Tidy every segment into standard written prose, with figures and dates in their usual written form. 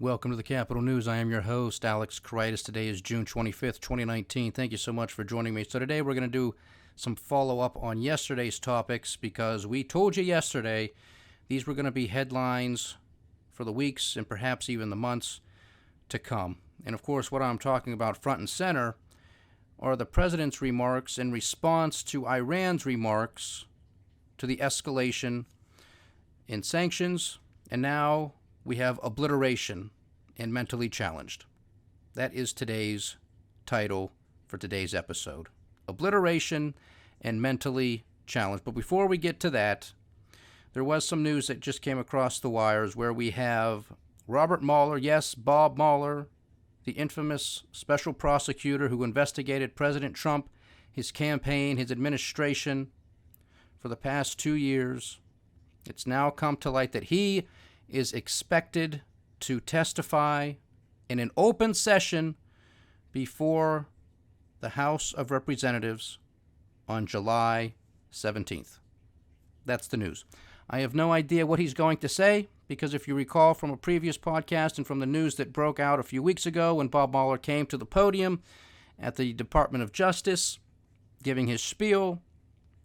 Welcome to the Capital News. I am your host, Alex Karitis. Today is June 25th, 2019. Thank you so much for joining me. So today we're going to do some follow-up on yesterday's topics because we told you yesterday these were going to be headlines for the weeks and perhaps even the months to come. And of course, what I'm talking about front and center are the president's remarks in response to Iran's remarks to the escalation in sanctions, and now we have obliteration and mentally challenged. That is today's title for today's episode. Obliteration and mentally challenged. But before we get to that, there was some news that just came across the wires where we have Robert Mueller, yes, Bob Mueller, the infamous special prosecutor who investigated President Trump, his campaign, his administration for the past 2 years. It's now come to light that he is expected to testify in an open session before the House of Representatives on July 17th. That's the news. I have no idea what he's going to say because if you recall from a previous podcast and from the news that broke out a few weeks ago when Bob Mueller came to the podium at the Department of Justice giving his spiel,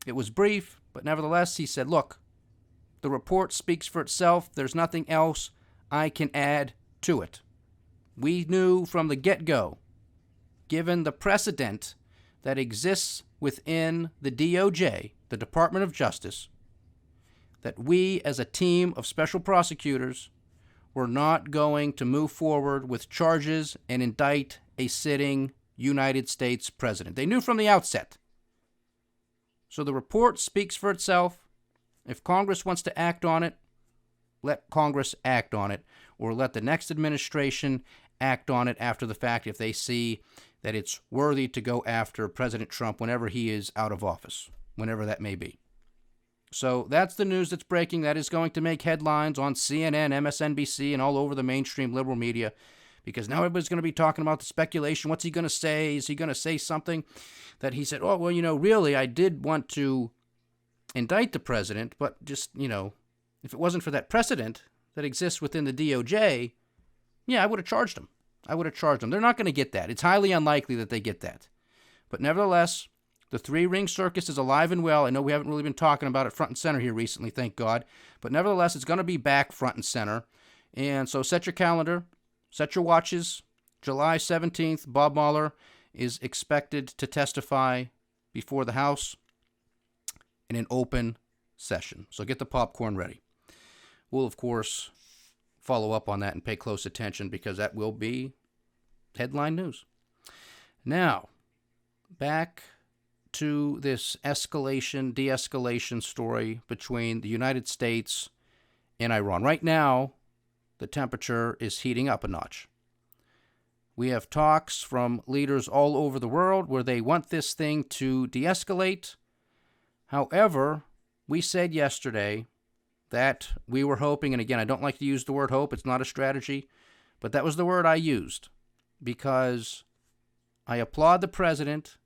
it was brief, but nevertheless he said, look, the report speaks for itself. There's nothing else I can add to it. We knew from the get-go, given the precedent that exists within the DOJ, the Department of Justice, that we as a team of special prosecutors were not going to move forward with charges and indict a sitting United States president. They knew from the outset. So the report speaks for itself. If Congress wants to act on it, let Congress act on it, or let the next administration act on it after the fact if they see that it's worthy to go after President Trump whenever he is out of office, whenever that may be. So that's the news that's breaking. That is going to make headlines on CNN, MSNBC, and all over the mainstream liberal media because now everybody's going to be talking about the speculation. What's he going to say? Is he going to say something that he said, oh, well, really, I did want to indict the president, but just, if it wasn't for that precedent that exists within the DOJ, I would have charged him. They're not going to get that. It's highly unlikely that they get that. But nevertheless, the three-ring circus is alive and well. I know we haven't really been talking about it front and center here recently, thank God. But nevertheless, it's going to be back front and center. And so set your calendar, set your watches. July 17th, Bob Mueller is expected to testify before the House in an open session. So get the popcorn ready. We'll, of course, follow up on that and pay close attention because that will be headline news. Now, back to this de-escalation story between the United States and Iran. Right now, the temperature is heating up a notch. We have talks from leaders all over the world where they want this thing to de-escalate. However, we said yesterday that we were hoping, and again, I don't like to use the word hope, it's not a strategy, but that was the word I used because I applaud the president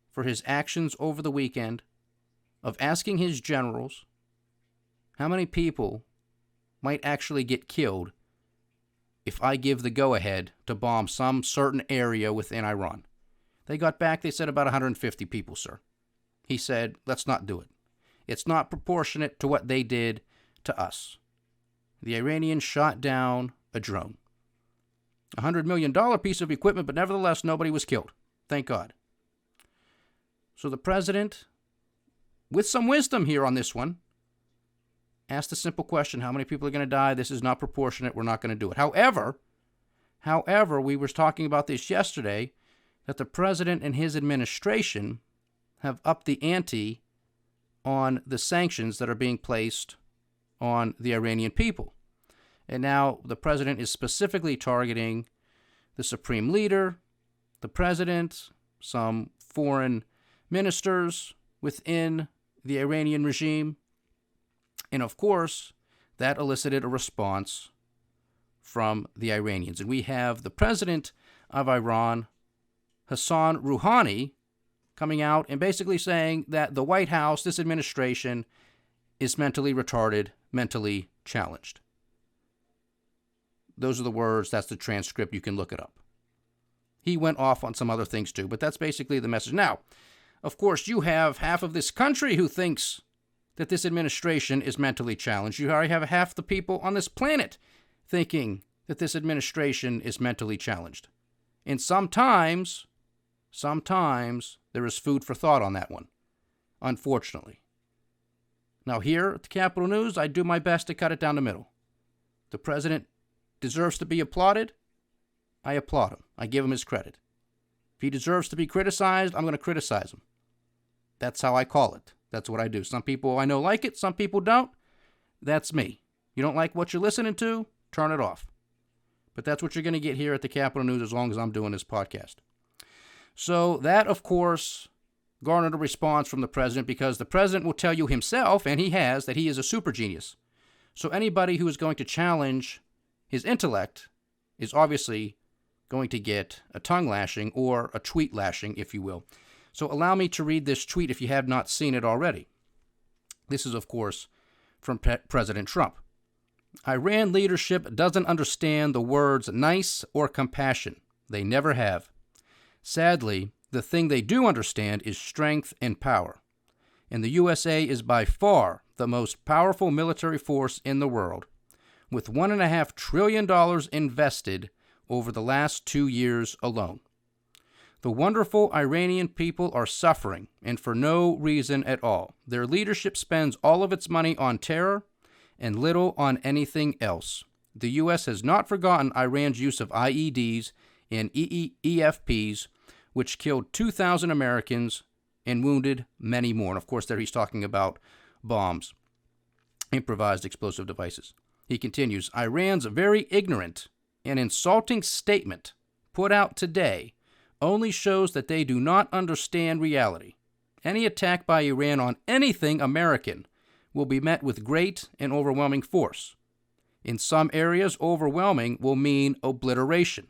for his actions over the weekend of asking his generals how many people might actually get killed if I give the go-ahead to bomb some certain area within Iran. They got back, they said about 150 people, sir. He said, let's not do it. It's not proportionate to what they did to us. The Iranians shot down a drone. A $100 million piece of equipment, but nevertheless, nobody was killed. Thank God. So the president, with some wisdom here on this one, asked a simple question, how many people are going to die? This is not proportionate. We're not going to do it. However, we were talking about this yesterday, that the president and his administration have upped the ante on the sanctions that are being placed on the Iranian people. And now the president is specifically targeting the supreme leader, the president, some foreign ministers within the Iranian regime. And of course, that elicited a response from the Iranians. And we have the president of Iran, Hassan Rouhani, coming out and basically saying that the White House, this administration, is mentally retarded, mentally challenged. those are the words. That's the transcript. You can look it up. He went off on some other things too, but that's basically the message. Now, of course, you have half of this country who thinks that this administration is mentally challenged. You already have half the people on this planet thinking that this administration is mentally challenged. And sometimes there is food for thought on that one, unfortunately. Now here at the Capital News, I do my best to cut it down the middle. The president deserves to be applauded. I applaud him. I give him his credit. If he deserves to be criticized, I'm going to criticize him. That's how I call it. That's what I do. Some people I know like it. Some people don't. That's me. You don't like what you're listening to? Turn it off. But that's what you're going to get here at the Capital News as long as I'm doing this podcast. So that, of course, garnered a response from the president because the president will tell you himself, and he has, that he is a super genius. So anybody who is going to challenge his intellect is obviously going to get a tongue lashing or a tweet lashing, if you will. So allow me to read this tweet if you have not seen it already. This is, of course, from President Trump. Iran leadership doesn't understand the words nice or compassion. They never have. Sadly, the thing they do understand is strength and power. And the USA is by far the most powerful military force in the world, with $1.5 trillion invested over the last 2 years alone. The wonderful Iranian people are suffering, and for no reason at all. Their leadership spends all of its money on terror and little on anything else. The U.S. has not forgotten Iran's use of IEDs and EFPs, which killed 2,000 Americans and wounded many more. And of course, there he's talking about bombs, improvised explosive devices. He continues, Iran's very ignorant and insulting statement put out today only shows that they do not understand reality. Any attack by Iran on anything American will be met with great and overwhelming force. In some areas, overwhelming will mean obliteration.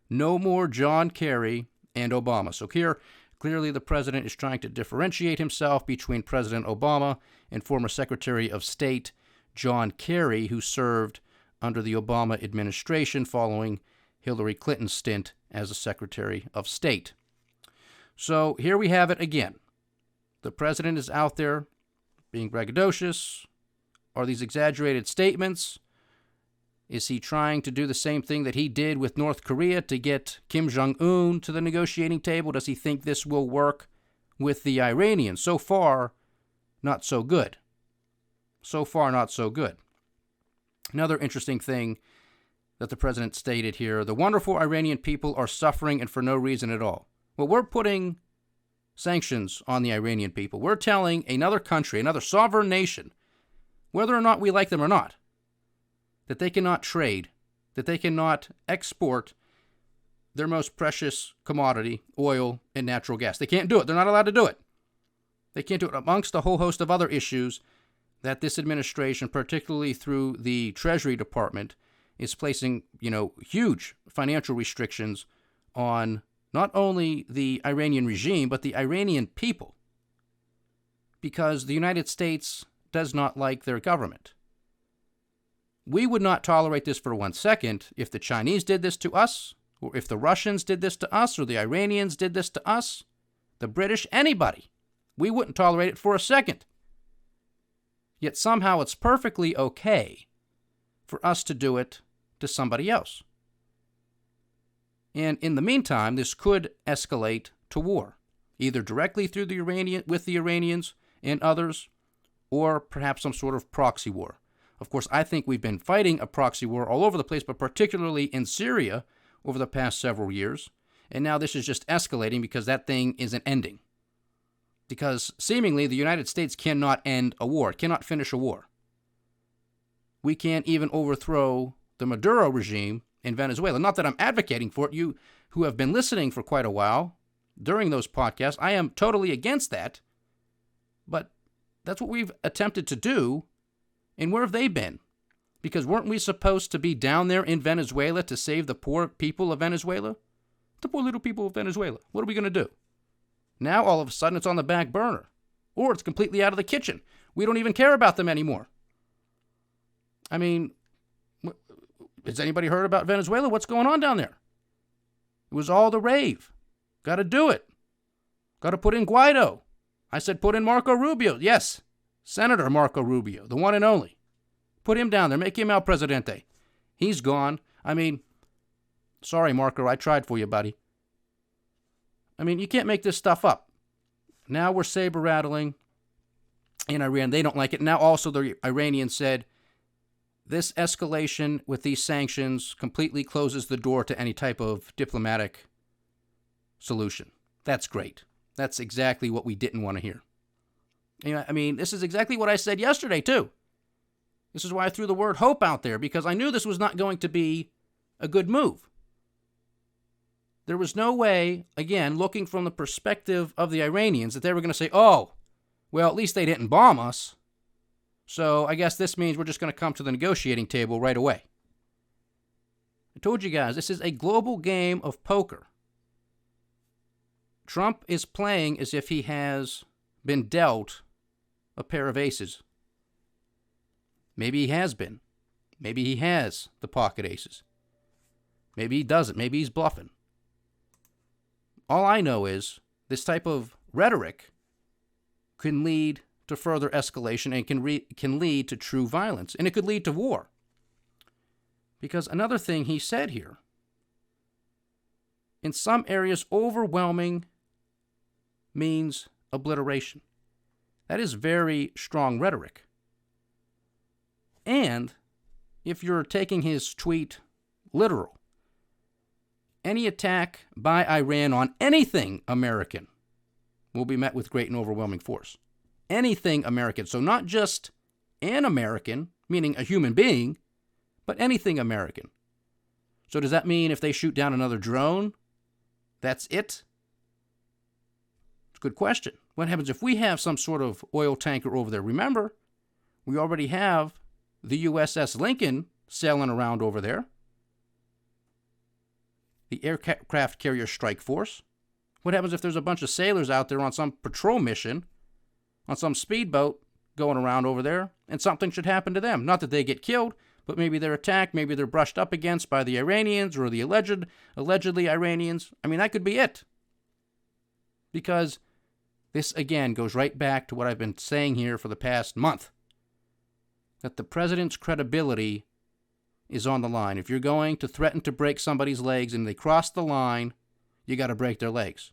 No more John Kerry and Obama. So here, clearly the president is trying to differentiate himself between President Obama and former Secretary of State John Kerry, who served under the Obama administration following Hillary Clinton's stint as a Secretary of State. So here we have it again. The president is out there being braggadocious. Are these exaggerated statements? Is he trying to do the same thing that he did with North Korea to get Kim Jong-un to the negotiating table? Does he think this will work with the Iranians? So far, not so good. So far, not so good. Another interesting thing that the president stated here, the wonderful Iranian people are suffering and for no reason at all. Well, we're putting sanctions on the Iranian people. We're telling another country, another sovereign nation, whether or not we like them or not, that they cannot trade, that they cannot export their most precious commodity, oil and natural gas. They can't do it. They're not allowed to do it. They can't do it amongst a whole host of other issues that this administration, particularly through the Treasury Department, is placing, huge financial restrictions on not only the Iranian regime, but the Iranian people, because the United States does not like their government. We would not tolerate this for 1 second if the Chinese did this to us, or if the Russians did this to us, or the Iranians did this to us, the British, anybody. We wouldn't tolerate it for a second. Yet somehow it's perfectly okay for us to do it to somebody else. And in the meantime, this could escalate to war, either directly through with the Iranians and others, or perhaps some sort of proxy war. Of course, I think we've been fighting a proxy war all over the place, but particularly in Syria over the past several years. And now this is just escalating because that thing isn't ending. Because seemingly the United States cannot end a war, cannot finish a war. We can't even overthrow the Maduro regime in Venezuela. Not that I'm advocating for it. You who have been listening for quite a while during those podcasts, I am totally against that. But that's what we've attempted to do. And where have they been? Because weren't we supposed to be down there in Venezuela to save the poor people of Venezuela? The poor little people of Venezuela. What are we going to do? Now, all of a sudden, it's on the back burner. Or it's completely out of the kitchen. We don't even care about them anymore. I mean, Has anybody heard about Venezuela? What's going on down there? It was all the rave. Got to do it. Got to put in Guaido. I said put in Marco Rubio. Yes, Senator Marco Rubio, the one and only. Put him down there. Make him El Presidente. He's gone. I mean, sorry, Marco, I tried for you, buddy. I mean, you can't make this stuff up. Now we're saber-rattling in Iran. They don't like it. Now also the Iranians said this escalation with these sanctions completely closes the door to any type of diplomatic solution. That's great. That's exactly what we didn't want to hear. You know, I mean, this is exactly what I said yesterday, too. This is why I threw the word hope out there, because I knew this was not going to be a good move. There was no way, again, looking from the perspective of the Iranians, that they were going to say, oh, well, at least they didn't bomb us, so I guess this means we're just going to come to the negotiating table right away. I told you guys, this is a global game of poker. Trump is playing as if he has been dealt a pair of aces. Maybe he has been. Maybe he has the pocket aces. Maybe he doesn't. Maybe he's bluffing. All I know is this type of rhetoric can lead to further escalation and can lead to true violence. And it could lead to war. Because another thing he said here, in some areas, overwhelming means obliteration. That is very strong rhetoric. And if you're taking his tweet literal, any attack by Iran on anything American will be met with great and overwhelming force. Anything American. So not just an American, meaning a human being, but anything American. So does that mean if they shoot down another drone, that's it? It's a good question. What happens if we have some sort of oil tanker over there? Remember, we already have the USS Lincoln sailing around over there. The aircraft carrier strike force. What happens if there's a bunch of sailors out there on some patrol mission, on some speedboat going around over there, and something should happen to them? Not that they get killed, but maybe they're attacked, maybe they're brushed up against by the Iranians or the allegedly Iranians. I mean, that could be it. Because this, again, goes right back to what I've been saying here for the past month, that the president's credibility is on the line. If you're going to threaten to break somebody's legs and they cross the line, you got to break their legs.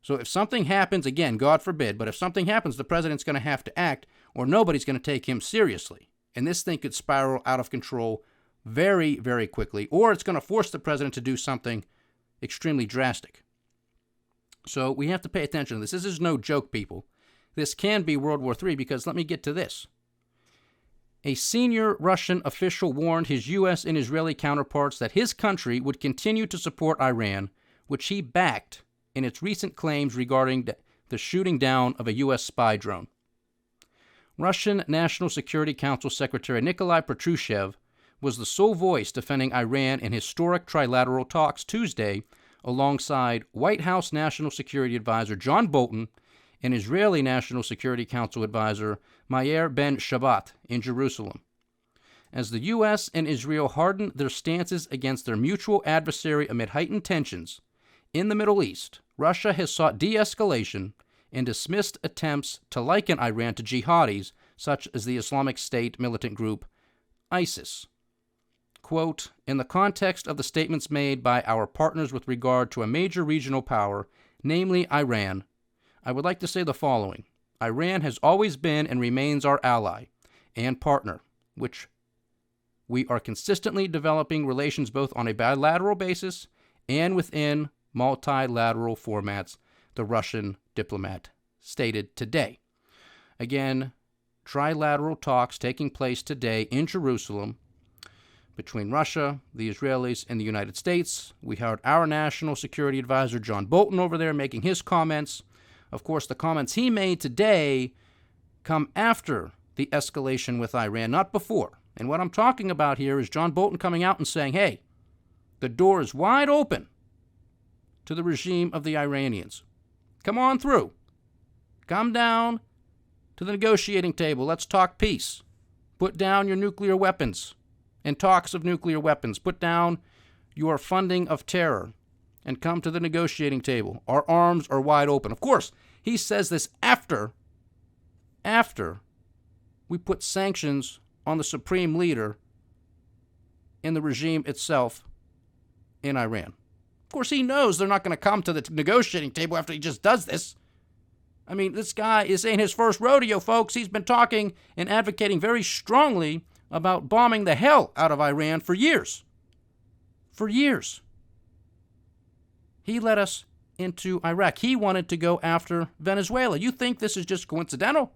So if something happens, again, God forbid, but if something happens, the president's going to have to act, or nobody's going to take him seriously. And this thing could spiral out of control very, very quickly, or it's going to force the president to do something extremely drastic. So we have to pay attention to this. This is no joke, people. This can be World War III, because let me get to this. A senior Russian official warned his U.S. and Israeli counterparts that his country would continue to support Iran, which he backed in its recent claims regarding the shooting down of a U.S. spy drone. Russian National Security Council Secretary Nikolai Patrushev was the sole voice defending Iran in historic trilateral talks Tuesday, alongside White House National Security Advisor John Bolton and Israeli National Security Council Advisor Meir Ben Shabbat in Jerusalem. As the U.S. and Israel hardened their stances against their mutual adversary amid heightened tensions in the Middle East, Russia has sought de-escalation and dismissed attempts to liken Iran to jihadis such as the Islamic State militant group ISIS. Quote, in the context of the statements made by our partners with regard to a major regional power, namely Iran, I would like to say the following. Iran has always been and remains our ally and partner, which we are consistently developing relations both on a bilateral basis and within multilateral formats, the Russian diplomat stated today. Again, trilateral talks taking place today in Jerusalem between Russia, the Israelis, and the United States. We heard our National Security Advisor, John Bolton, over there making his comments. Of course, the comments he made today come after the escalation with Iran, not before. And what I'm talking about here is John Bolton coming out and saying, hey, the door is wide open to the regime of the Iranians. Come on through. Come down to the negotiating table. Let's talk peace. Put down your nuclear weapons and talks of nuclear weapons. Put down your funding of terror and come to the negotiating table. Our arms are wide open. Of course, he says this after we put sanctions on the supreme leader in the regime itself in Iran. Of course, he knows they're not going to come to the negotiating table after he just does this. I mean, this guy is in his first rodeo, folks. He's been talking and advocating very strongly about bombing the hell out of Iran for years. For years. He led us into Iraq. He wanted to go after Venezuela. You think this is just coincidental?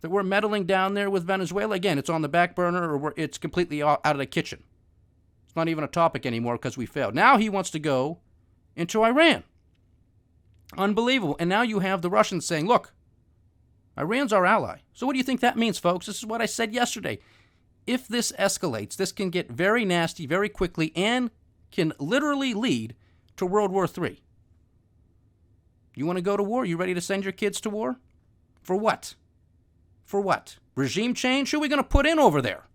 That we're meddling down there with Venezuela? Again, it's on the back burner, or it's completely out of the kitchen. It's not even a topic anymore because we failed. Now he wants to go into Iran. Unbelievable. And now you have the Russians saying, look, Iran's our ally. So what do you think that means, folks? This is what I said yesterday. If this escalates, this can get very nasty very quickly and can literally lead to World War III. You want to go to war? You ready to send your kids to war? For what? For what? Regime change? Who are we going to put in over there?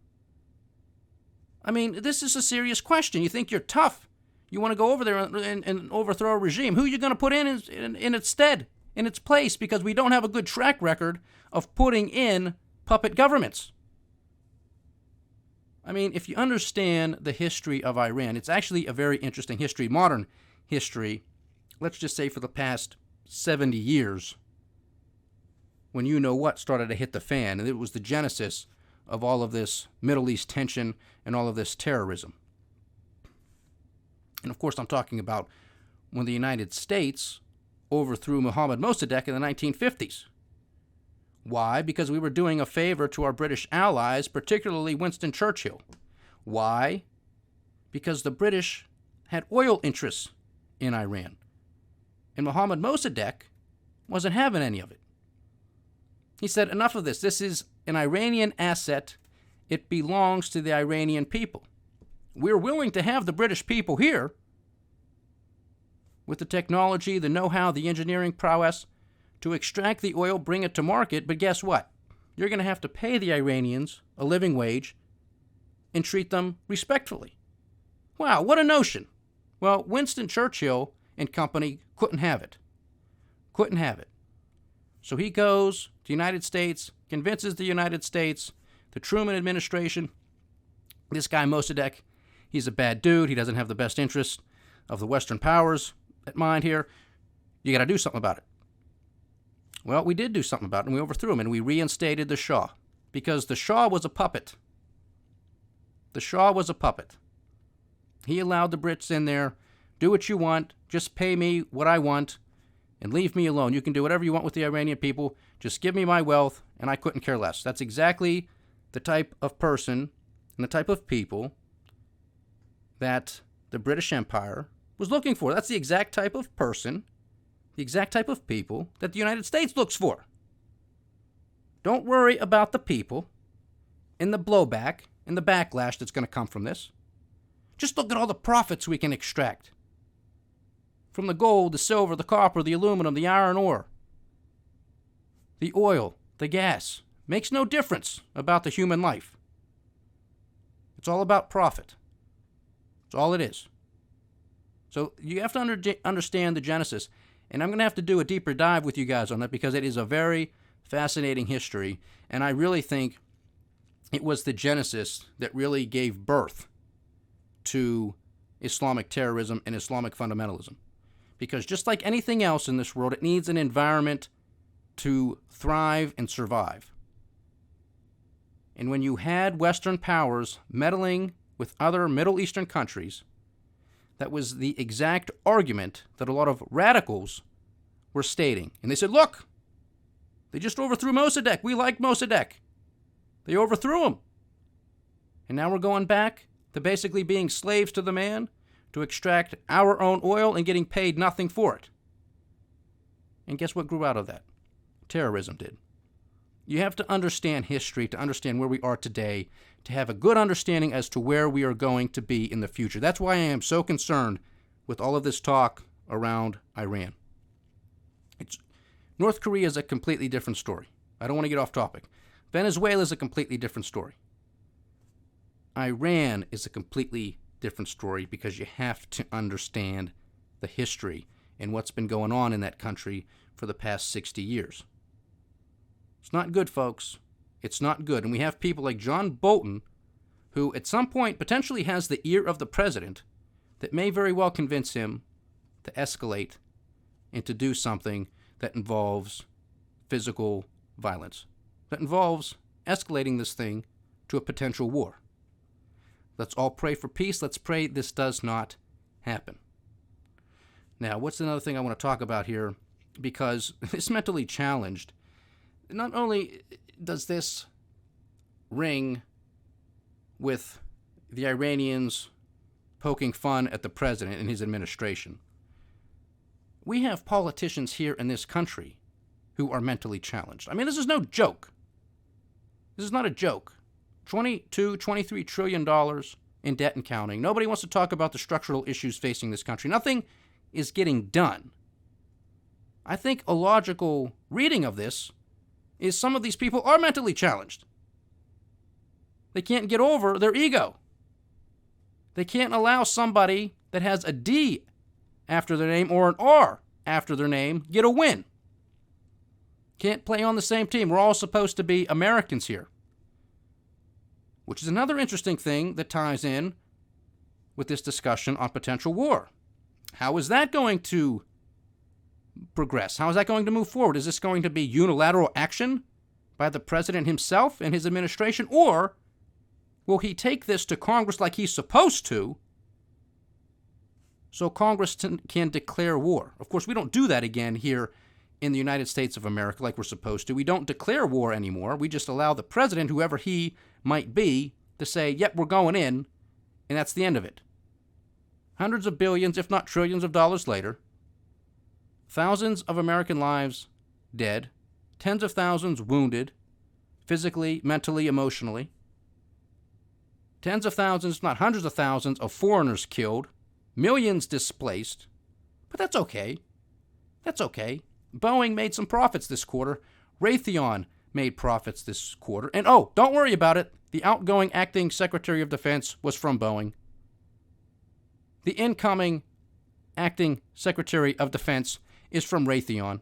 I mean, this is a serious question. You think you're tough. You want to go over there and overthrow a regime. Who are you going to put in its stead, in its place? Because we don't have a good track record of putting in puppet governments. I mean, if you understand the history of Iran, it's actually a very interesting history, modern history, let's just say for the past 70 years, when you know what started to hit the fan, and it was the genesis of all of this Middle East tension and all of this terrorism. And of course, I'm talking about when the United States overthrew Mohammad Mossadegh in the 1950s. Why? Because we were doing a favor to our British allies, particularly Winston Churchill. Why? Because the British had oil interests in Iran. And Mohammad Mossadegh wasn't having any of it. He said, enough of this. This is an Iranian asset. It belongs to the Iranian people. We're willing to have the British people here with the technology, the know-how, the engineering prowess to extract the oil, bring it to market. But guess what? You're going to have to pay the Iranians a living wage and treat them respectfully. Wow, what a notion. Well, Winston Churchill and company couldn't have it. Couldn't have it. So he goes to the United States, convinces the United States, the Truman administration, this guy Mossadegh, he's a bad dude. He doesn't have the best interests of the Western powers at mind here. You got to do something about it. Well, we did do something about it, and we overthrew him, and we reinstated the Shah, because the Shah was a puppet. The Shah was a puppet. He allowed the Brits in there, do what you want, just pay me what I want, and leave me alone. You can do whatever you want with the Iranian people, just give me my wealth, and I couldn't care less. That's exactly the type of person and the type of people that the British Empire was looking for. That's the exact type of person, the exact type of people that the United States looks for. Don't worry about the people and the blowback and the backlash that's going to come from this. Just look at all the profits we can extract from the gold, the silver, the copper, the aluminum, the iron ore, the oil, the gas. Makes no difference about the human life. It's all about profit. That's all it is. So you have to understand the genesis. And I'm going to have to do a deeper dive with you guys on that because it is a very fascinating history. And I really think it was the genesis that really gave birth to Islamic terrorism and Islamic fundamentalism. Because just like anything else in this world, it needs an environment to thrive and survive. And when you had Western powers meddling with other Middle Eastern countries, that was the exact argument that a lot of radicals were stating. And they said, look, they just overthrew Mossadegh. We like Mossadegh. They overthrew him. And now we're going back to basically being slaves to the man to extract our own oil and getting paid nothing for it. And guess what grew out of that? Terrorism did. You have to understand history to understand where we are today, to have a good understanding as to where we are going to be in the future. That's why I am so concerned with all of this talk around Iran. North Korea is a completely different story. I don't want to get off topic. Venezuela is a completely different story. Iran is a completely different story because you have to understand the history and what's been going on in that country for the past 60 years. It's not good, folks. It's not good. And we have people like John Bolton, who at some point potentially has the ear of the president, that may very well convince him to escalate and to do something that involves physical violence, that involves escalating this thing to a potential war. Let's all pray for peace. Let's pray this does not happen. Now, what's another thing I want to talk about here? Because this mentally challenged, not only does this ring with the Iranians poking fun at the president and his administration, we have politicians here in this country who are mentally challenged. I mean, this is no joke. This is not a joke. $23 trillion in debt and counting. Nobody wants to talk about the structural issues facing this country. Nothing is getting done. I think a logical reading of this is some of these people are mentally challenged. They can't get over their ego. They can't allow somebody that has a D after their name or an R after their name get a win. Can't play on the same team. We're all supposed to be Americans here. Which is another interesting thing that ties in with this discussion on potential war. How is that going to progress? How is that going to move forward? Is this going to be unilateral action by the president himself and his administration? Or will he take this to Congress like he's supposed to, so Congress can declare war? Of course, we don't do that again here in the United States of America like we're supposed to. We don't declare war anymore. We just allow the president, whoever he might be, to say, yep, we're going in, and that's the end of it. Hundreds of billions, if not trillions of dollars later, thousands of American lives dead, tens of thousands wounded, physically, mentally, emotionally, tens of thousands, if not hundreds of thousands, of foreigners killed, millions displaced. But that's okay. That's okay. Boeing made some profits this quarter. Raytheon made profits this quarter. And oh, don't worry about it. The outgoing acting Secretary of Defense was from Boeing. The incoming acting Secretary of Defense is from Raytheon.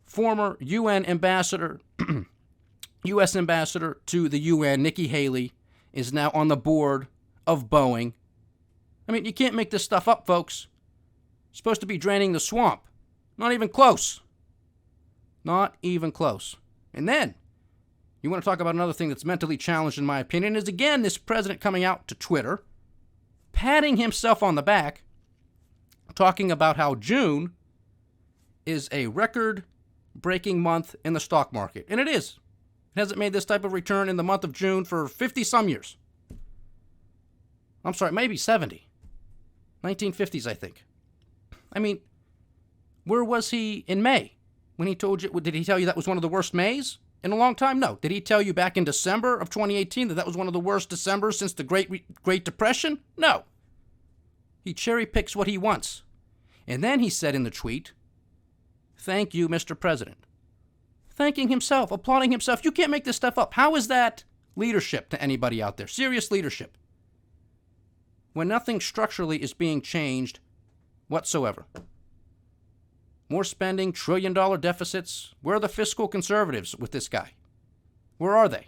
Former UN ambassador, U.S. ambassador to the UN, Nikki Haley, is now on the board of Boeing. I mean, you can't make this stuff up, folks. It's supposed to be draining the swamp. Not even close. Not even close. And then, you want to talk about another thing that's mentally challenged, in my opinion, is again this president coming out to Twitter, patting himself on the back, talking about how June is a record-breaking month in the stock market. And it is. It hasn't made this type of return in the month of June for 50-some years. I'm sorry, maybe 70. 1950s, I think. I mean, where was he in May? When he told you, did he tell you that was one of the worst Mays in a long time? No. Did he tell you back in December of 2018 that was one of the worst Decembers since the Great Depression? No. He cherry picks what he wants. And then he said in the tweet, "Thank you, Mr. President." Thanking himself, applauding himself. You can't make this stuff up. How is that leadership to anybody out there? Serious leadership. When nothing structurally is being changed whatsoever. More spending, trillion-dollar deficits. Where are the fiscal conservatives with this guy? Where are they?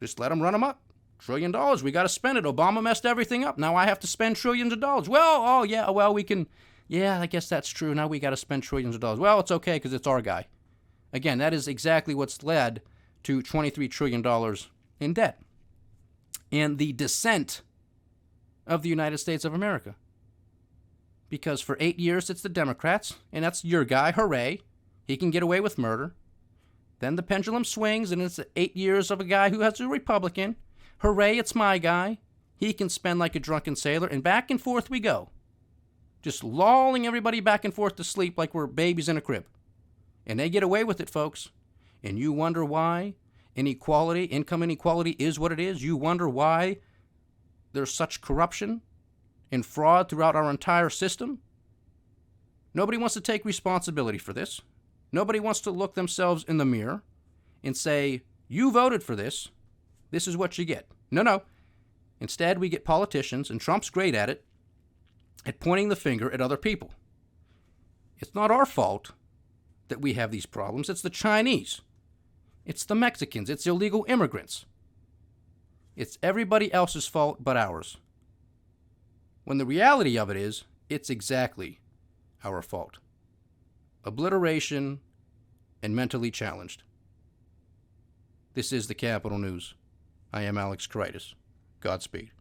Just let them run them up. $1 trillion, we got to spend it. Obama messed everything up. Now I have to spend trillions of dollars. We can, I guess that's true. Now we got to spend trillions of dollars. Well, it's okay because it's our guy. Again, that is exactly what's led to $23 trillion in debt. And the descent of the United States of America. Because for 8 years, it's the Democrats, and that's your guy, hooray. He can get away with murder. Then the pendulum swings, and it's 8 years of a guy who has a Republican. Hooray, it's my guy. He can spend like a drunken sailor, and back and forth we go. Just lulling everybody back and forth to sleep like we're babies in a crib. And they get away with it, folks. And you wonder why inequality, income inequality is what it is. You wonder why there's such corruption and fraud throughout our entire system. Nobody wants to take responsibility for this. Nobody wants to look themselves in the mirror and say, you voted for this. This is what you get. No. Instead, we get politicians, and Trump's great at it, at pointing the finger at other people. It's not our fault that we have these problems. It's the Chinese. It's the Mexicans. It's illegal immigrants. It's everybody else's fault but ours. When the reality of it is, it's exactly our fault. Obliteration and mentally challenged. This is the Capital News. I am Alex Kreitis. Godspeed.